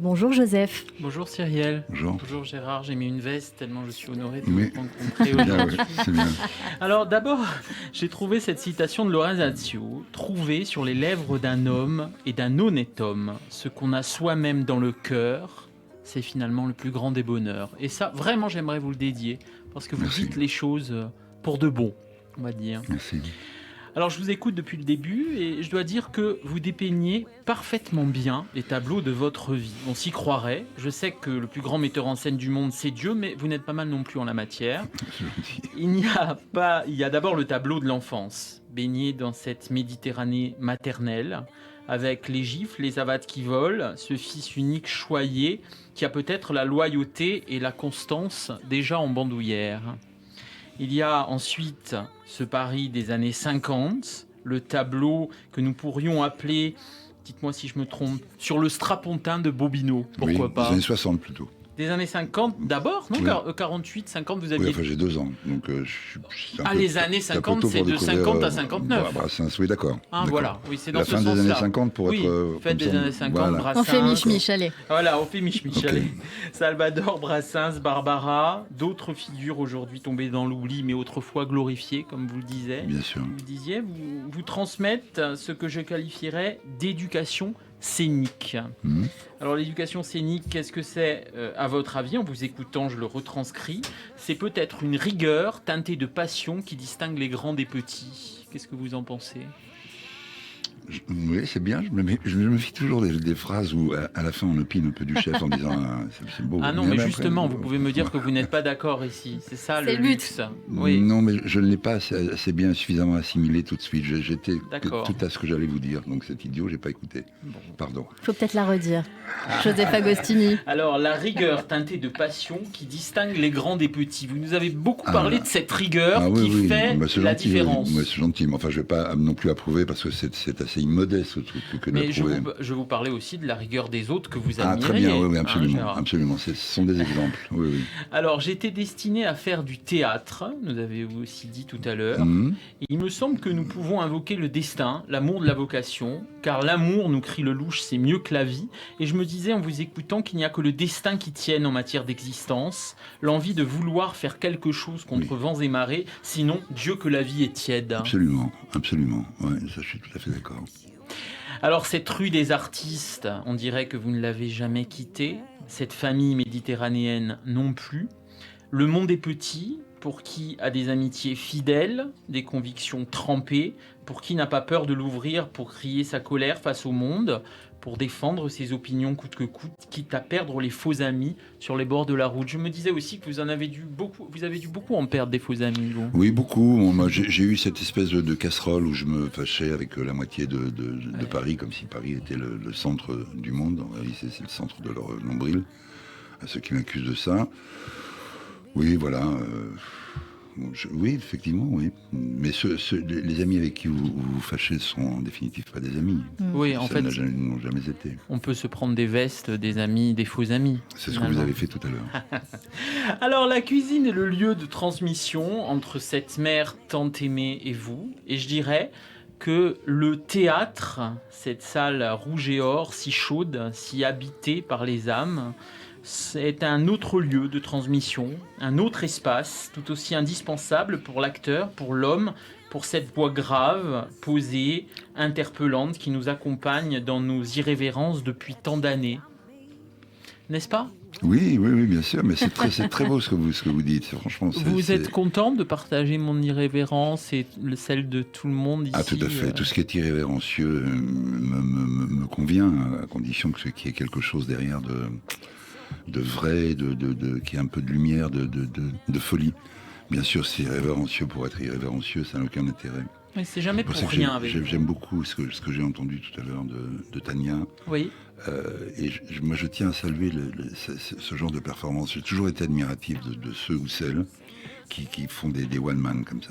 Bonjour Joseph. Bonjour Cyrielle. Bonjour. Bonjour Gérard, j'ai mis une veste tellement je suis honoré de Oui. vous rencontrer C'est bien, aujourd'hui. ouais, c'est bien. Alors d'abord, j'ai trouvé cette citation de Lorenzo, trouver sur les lèvres d'un homme et d'un honnête homme ce qu'on a soi-même dans le cœur, c'est finalement le plus grand des bonheurs. Et ça, vraiment, j'aimerais vous le dédier parce que vous Merci. dites les choses pour de bon, on va dire. Merci. Alors je vous écoute depuis le début et je dois dire que vous dépeignez parfaitement bien les tableaux de votre vie. On s'y croirait. Je sais que le plus grand metteur en scène du monde c'est Dieu, mais vous n'êtes pas mal non plus en la matière. C'est gentil. Il y a d'abord le tableau de l'enfance, baigné dans cette Méditerranée maternelle, avec les gifles, les savates qui volent, ce fils unique choyé qui a peut-être la loyauté et la constance déjà en bandoulière. Il y a ensuite ce Paris des années 50, le tableau que nous pourrions appeler, dites-moi si je me trompe, sur le strapontin de Bobino, pourquoi Oui, pas des années 60 plutôt. Des années 50 d'abord, non Oui. 48, 50, vous Oui, aviez... enfin j'ai 2 ans, donc je suis un Ah, peu- les années c'est un peu 50, tôt c'est pour de découvrir, 50 à 59. Brassens, oui, d'accord. Ah, D'accord. voilà, oui, c'est dans La ce fin des sens-là. années 50 pour Oui, être... fête comme des ça, années 50, voilà. Brassens. On fait mich-mich, allez. Voilà, on fait mich-mich, Ok. allez. Salvador, Brassens, Barbara, d'autres figures aujourd'hui tombées dans l'oubli, mais autrefois glorifiées, comme vous le disiez. Bien sûr. Vous disiez, vous transmettent ce que je qualifierais d'éducation scénique. Mhm. Alors l'éducation scénique, qu'est-ce que c'est à votre avis? En vous écoutant, je le retranscris. C'est peut-être une rigueur teintée de passion qui distingue les grands des petits. Qu'est-ce que vous en pensez? Oui, c'est bien. Je me fie toujours des phrases où à la fin on opine un peu du chef en disant c'est beau. Ah non, mais justement, vous pouvez me dire que vous n'êtes pas d'accord ici. C'est ça le C'est le but. luxe. Oui. Non, mais je ne l'ai pas assez bien suffisamment assimilé tout de suite. J'étais D'accord. tout à ce que j'allais vous dire, donc c'est idiot, j'ai pas écouté. Bon. Pardon. Faut peut-être la redire. Joseph Agostini. Alors, la rigueur teintée de passion qui distingue les grands des petits. Vous nous avez beaucoup Ah. parlé de cette rigueur Ah oui, qui oui. fait Bah, c'est la gentil, différence. oui. Ouais, c'est gentil, mais enfin, je vais pas non plus approuver parce que c'est assez immodeste ce truc que Mais je d'approuver. vous parlais aussi de la rigueur des autres que vous Ah, admiriez. très bien, oui, oui, hein, absolument, Gérard. absolument. Ce sont des exemples. Oui, oui. Alors, j'étais destiné à faire du théâtre, nous avez aussi dit tout à l'heure. Mhm. Et il me semble que nous pouvons invoquer le destin, l'amour de la vocation, car l'amour, nous crie le louche, c'est mieux que la vie. Et je me disais en vous écoutant qu'il n'y a que le destin qui tienne en matière d'existence, l'envie de vouloir faire quelque chose contre vents et marées, sinon Dieu que la vie est tiède. Absolument, absolument. Ouais, ça, je suis tout à fait d'accord. Alors cette rue des artistes, on dirait que vous ne l'avez jamais quittée, cette famille méditerranéenne non plus. Le monde est petit, pour qui a des amitiés fidèles, des convictions trempées, pour qui n'a pas peur de l'ouvrir pour crier sa colère face au monde, pour défendre ses opinions coûte que coûte, quitte à perdre les faux amis sur les bords de la route. Je me disais aussi que vous avez dû beaucoup en perdre des faux amis, vous. Oui, beaucoup. Bon, moi, j'ai eu cette espèce de casserole où je me fâchais avec la moitié de Paris, comme si Paris était le centre du monde. En réalité, c'est le centre de leur nombril, à ceux qui m'accusent de ça. Oui, voilà. Oui, effectivement, oui. Mais les amis avec qui vous vous fâchez sont en définitive pas des amis. Oui, en fait, N'ont jamais été. on peut se prendre des vestes, des amis, des faux amis. C'est ce que vous finalement. avez fait tout à l'heure. Alors, la cuisine est le lieu de transmission entre cette mère tant aimée et vous. Et je dirais que le théâtre, cette salle rouge et or, si chaude, si habitée par les âmes, c'est un autre lieu de transmission, un autre espace, tout aussi indispensable pour l'acteur, pour l'homme, pour cette voix grave, posée, interpellante, qui nous accompagne dans nos irrévérences depuis tant d'années. N'est-ce pas ? Oui, bien sûr, mais c'est très beau ce que vous dites. Franchement, Vous êtes content de partager mon irrévérence et celle de tout le monde ici? Ah, tout à fait. Tout ce qui est irrévérencieux me convient, à condition qu'il y ait quelque chose derrière de vrai, qui ait un peu de lumière, de folie. Bien sûr, c'est irrévérencieux pour être irrévérencieux, ça n'a aucun intérêt. Mais c'est jamais pour ça que rien avec vous. j'aime beaucoup ce que j'ai entendu tout à l'heure de Tania. Oui. Et moi, je tiens à saluer ce genre de performance. J'ai toujours été admiratif de ceux ou celles qui font des one-man comme ça.